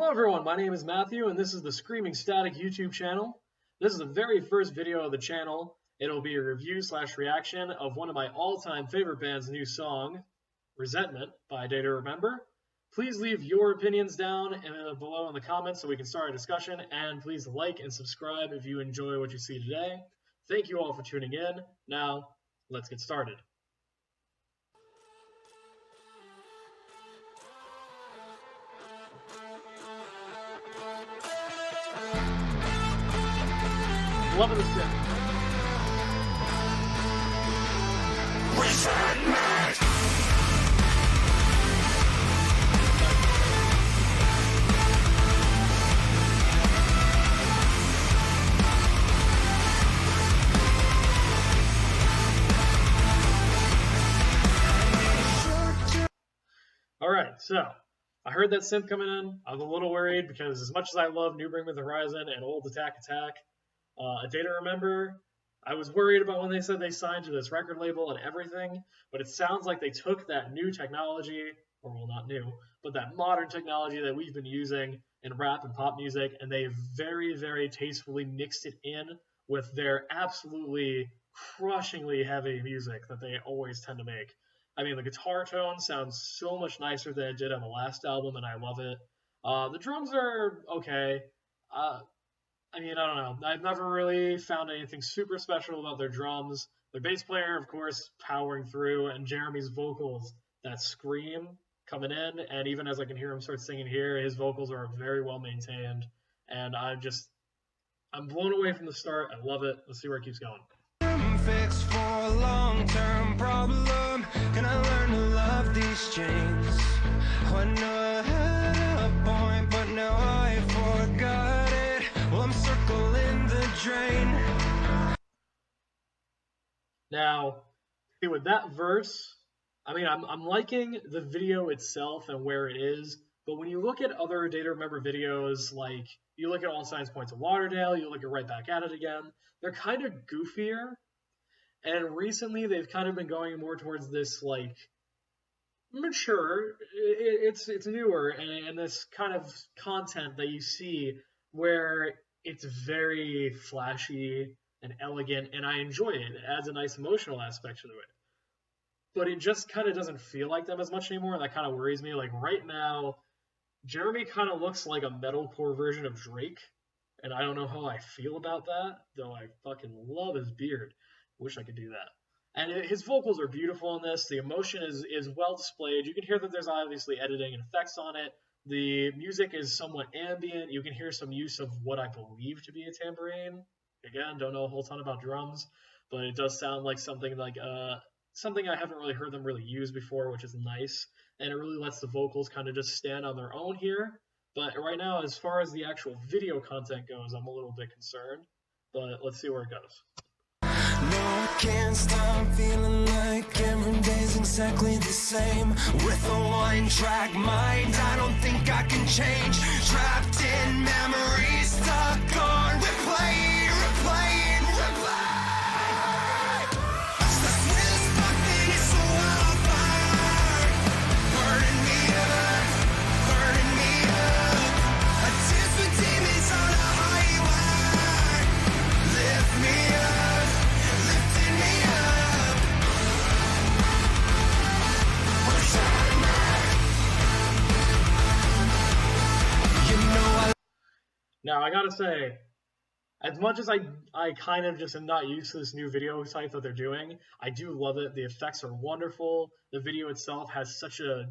Hello everyone, my name is Matthew and this is the Screaming Static YouTube channel. This is the very first video of the channel. It'll be a review / reaction of one of my all-time favorite band's new song, Resentment by Day to Remember. Please leave your opinions down below in the comments so we can start a discussion, and please like and subscribe if you enjoy what you see today. Thank you all for tuning in. Now, let's get started. Loving the synth. Resentment. Alright, so I heard that synth coming in. I was a little worried because as much as I love New Bring Me the Horizon and Old Attack Attack, A Day to Remember, I was worried about when they said they signed to this record label and everything, but it sounds like they took that new technology, or well, not new, but that modern technology that we've been using in rap and pop music, and they very, very tastefully mixed it in with their absolutely crushingly heavy music that they always tend to make. I mean, the guitar tone sounds so much nicer than it did on the last album, and I love it. The drums are okay. I mean, I don't know. I've never really found anything super special about their drums. Their bass player, of course, powering through, and Jeremy's vocals, that scream coming in, and even as I can hear him start singing here, his vocals are very well maintained, and I'm blown away from the start. I love it. Let's see where it keeps going. Fix for a long-term problem. Can I learn to love these chains? I know I had a point, but now I forgot it. Well, I'm circling the drain. Now, see, with that verse, I mean, I'm liking the video itself and where it is, but when you look at other Day to Remember videos, like you look at All Signs Point to Lauderdale, you look at Right Back at It Again, they're kind of goofier. And recently, they've kind of been going more towards this, like, mature, it's newer, and this kind of content that you see where it's very flashy and elegant, and I enjoy it. It adds a nice emotional aspect to it. But it just kind of doesn't feel like them as much anymore, and that kind of worries me. Like, right now, Jeremy kind of looks like a metalcore version of Drake, and I don't know how I feel about that, though I fucking love his beard. Wish I could do that. And his vocals are beautiful in this. The emotion is well displayed. You can hear that there's obviously editing and effects on it. The music is somewhat ambient. You can hear some use of what I believe to be a tambourine. Again, don't know a whole ton about drums, but it does sound like something something I haven't really heard them really use before, which is nice. And it really lets the vocals kind of just stand on their own here. But right now, as far as the actual video content goes, I'm a little bit concerned. But let's see where it goes. No, I can't stop feeling like every day's exactly the same. With a one-track mind, I don't think I can change. Trapped in memories, stuck on replay, replay, replay. Stuck with this fucking is a wildfire, burning me up, burning me up. A dance with demons on a highway, lift me up. Now, I gotta say, as much as I kind of just am not used to this new video type that they're doing, I do love it. The effects are wonderful. The video itself has such a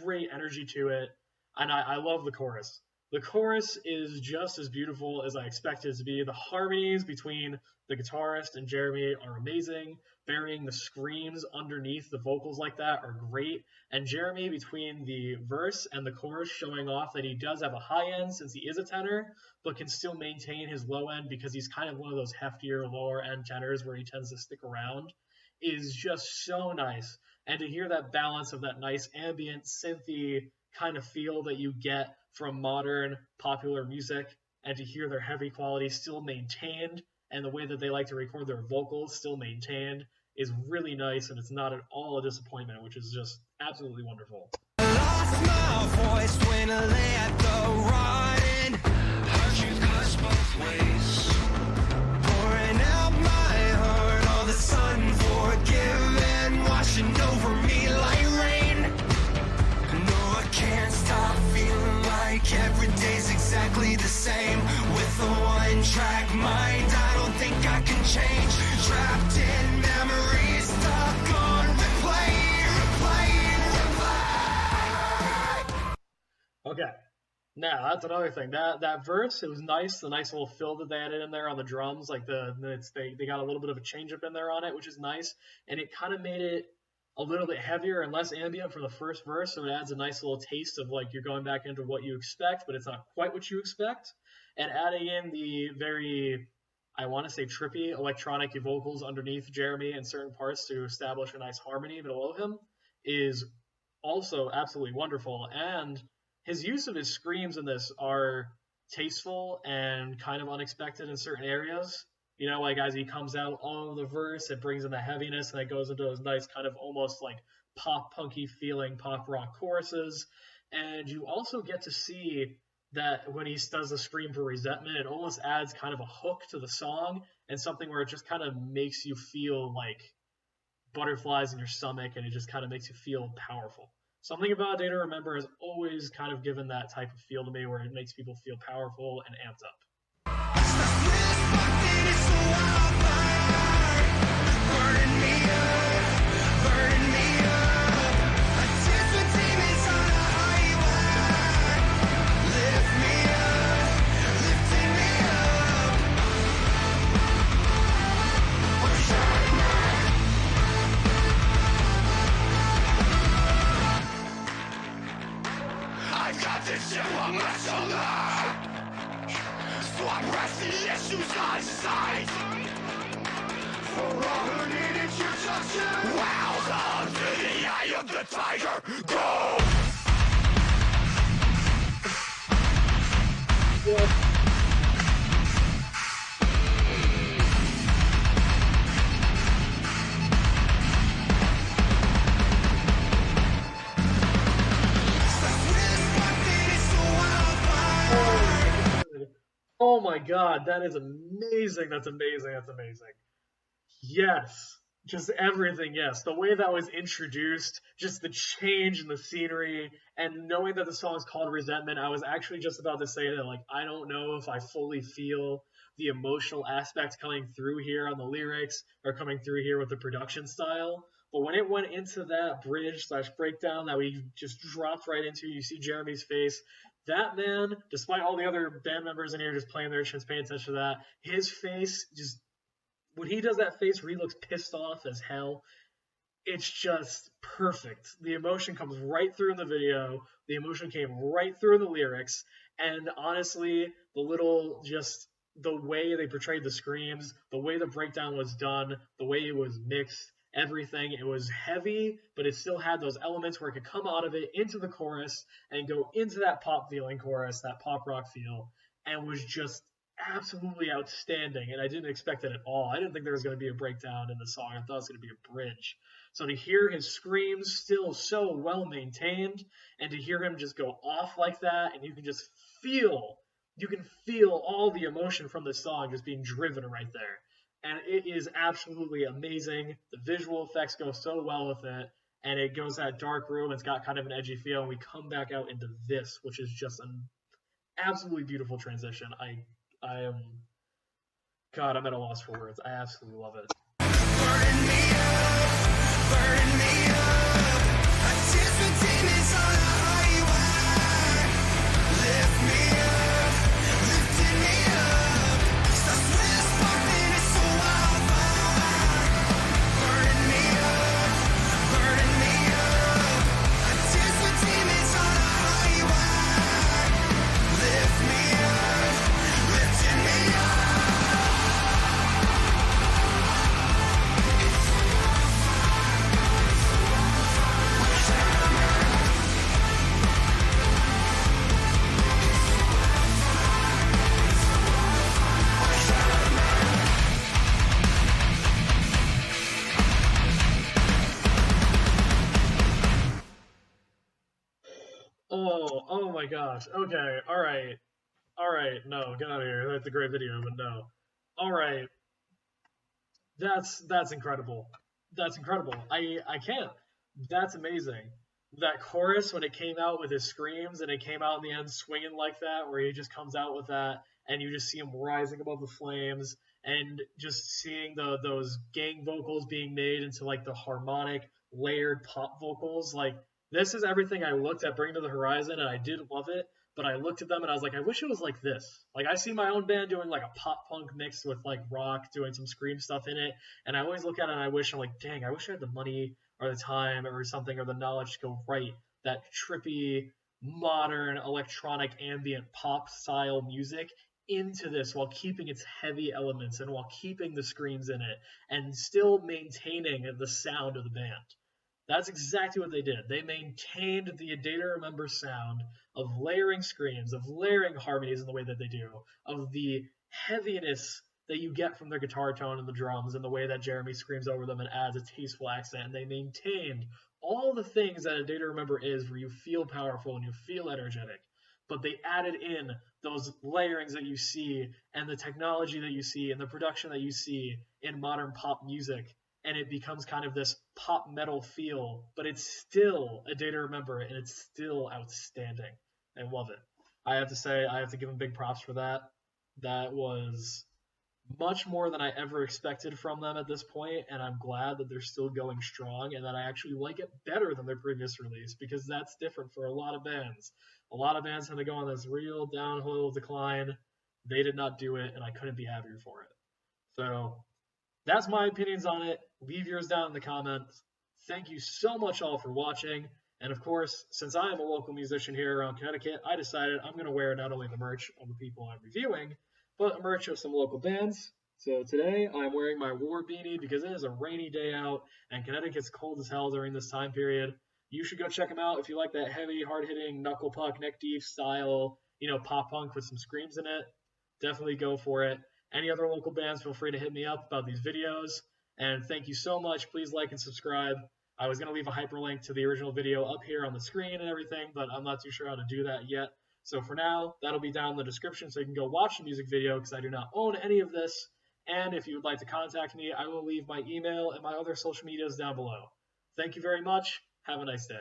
great energy to it, and I love the chorus. The chorus is just as beautiful as I expected it to be. The harmonies between the guitarist and Jeremy are amazing. Burying the screams underneath the vocals like that are great. And Jeremy, between the verse and the chorus, showing off that he does have a high end since he is a tenor, but can still maintain his low end because he's kind of one of those heftier, lower end tenors where he tends to stick around, is just so nice. And to hear that balance of that nice ambient, synthy kind of feel that you get from modern popular music, and to hear their heavy quality still maintained, and the way that they like to record their vocals still maintained, is really nice, and it's not at all a disappointment, which is just absolutely wonderful. lost my voice when I let the rotting hurt you cuts both ways. Pouring out my heart, all the sun forgiven, washing over me like rain. No, I can't stop feeling like every day's exactly the same. With a one-track mind, I don't think I can change. Trapped in memories, stuck on replay. Okay. Now that's another thing. That verse, it was nice. The nice little fill that they added in there on the drums, like they got a little bit of a change up in there on it, which is nice. And it kind of made it a little bit heavier and less ambient for the first verse, so it adds a nice little taste of like you're going back into what you expect, but it's not quite what you expect. And adding in the very, I want to say, trippy electronic vocals underneath Jeremy in certain parts to establish a nice harmony below him is also absolutely wonderful. And his use of his screams in this are tasteful and kind of unexpected in certain areas. You know, like as he comes out on the verse, it brings in the heaviness and it goes into those nice kind of almost like pop punky feeling pop rock choruses. And you also get to see that when he does the scream for resentment, it almost adds kind of a hook to the song and something where it just kind of makes you feel like butterflies in your stomach and it just kind of makes you feel powerful. Something about A Day to Remember has always kind of given that type of feel to me where it makes people feel powerful and amped up. This shit on my shoulder, so I press the issues on sight. For all who needed you touching, wow, under the eye of the tiger, go! Yeah. Oh my god, that is amazing. That's amazing. That's amazing. Yes. Just everything, yes. The way that was introduced, just the change in the scenery, and knowing that the song is called Resentment, I was actually just about to say that, like, I don't know if I fully feel the emotional aspect coming through here on the lyrics or coming through here with the production style. But when it went into that bridge / breakdown that we just dropped right into, you see Jeremy's face. That man, despite all the other band members in here just playing their instruments, paying attention to that, his face just, when he does that face where he looks pissed off as hell, it's just perfect. The emotion comes right through in the video. The emotion came right through in the lyrics. And honestly, the way they portrayed the screams, the way the breakdown was done, the way it was mixed, everything, it was heavy, but it still had those elements where it could come out of it into the chorus and go into that pop feeling chorus, that pop rock feel, and was just absolutely outstanding. And I didn't expect it at all. I didn't think there was going to be a breakdown in the song. I thought it was going to be a bridge. So to hear his screams still so well maintained, and to hear him just go off like that, and you can feel all the emotion from this song just being driven right there. And it is absolutely amazing. The visual effects go so well with it, and it goes that dark room. It's got kind of an edgy feel, and we come back out into this, which is just an absolutely beautiful transition. I am, God, I'm at a loss for words. I absolutely love it. Burn me up, burn me up. I tears with demons on a highway. Lift me up, lifting me up. Starts with a spark, then it's a wildfire. Burn me up, burn me up. I tears with demons on a highway. Lift me up, lifting me up. Oh my gosh. Okay, all right. No, get out of here. That's a great video, but no. All right, that's incredible. That's incredible. I can't. That's amazing. That chorus when it came out with his screams and it came out in the end swinging like that, where he just comes out with that, and you just see him rising above the flames, and just seeing those gang vocals being made into like the harmonic layered pop vocals. Like this is everything I looked at Bring to the Horizon, and I did love it. But I looked at them and I was like, I wish it was like this. Like I see my own band doing like a pop punk mixed with like rock, doing some scream stuff in it, and I always look at it and I wish I'm like, dang, I wish I had the money or the time or something or the knowledge to go write that trippy, modern, electronic, ambient pop style music into this while keeping its heavy elements and while keeping the screams in it and still maintaining the sound of the band. That's exactly what they did. They maintained the A Day to Remember sound of layering screams, of layering harmonies in the way that they do, of the heaviness that you get from their guitar tone and the drums and the way that Jeremy screams over them and adds a tasteful accent. And they maintained all the things that A Day to Remember is, where you feel powerful and you feel energetic. But they added in those layerings that you see and the technology that you see and the production that you see in modern pop music, and it becomes kind of this pop metal feel, but it's still A Day to Remember, and it's still outstanding. I love it. I have to say, I have to give them big props for that. That was much more than I ever expected from them at this point, and I'm glad that they're still going strong and that I actually like it better than their previous release, because that's different for a lot of bands. A lot of bands tend to go on this real downhill decline. They did not do it, and I couldn't be happier for it. So that's my opinions on it. Leave yours down in the comments. Thank you so much all for watching. And of course, since I am a local musician here around Connecticut, I decided I'm going to wear not only the merch of the people I'm reviewing, but a merch of some local bands. So today I'm wearing my war beanie because it is a rainy day out and Connecticut's cold as hell during this time period. You should go check them out if you like that heavy, hard-hitting, knuckle puck, neck deep style, pop punk with some screams in it. Definitely go for it. Any other local bands, feel free to hit me up about these videos. And thank you so much. Please like and subscribe. I was going to leave a hyperlink to the original video up here on the screen and everything, but I'm not too sure how to do that yet. So for now, that'll be down in the description so you can go watch the music video, because I do not own any of this. And if you would like to contact me, I will leave my email and my other social medias down below. Thank you very much. Have a nice day.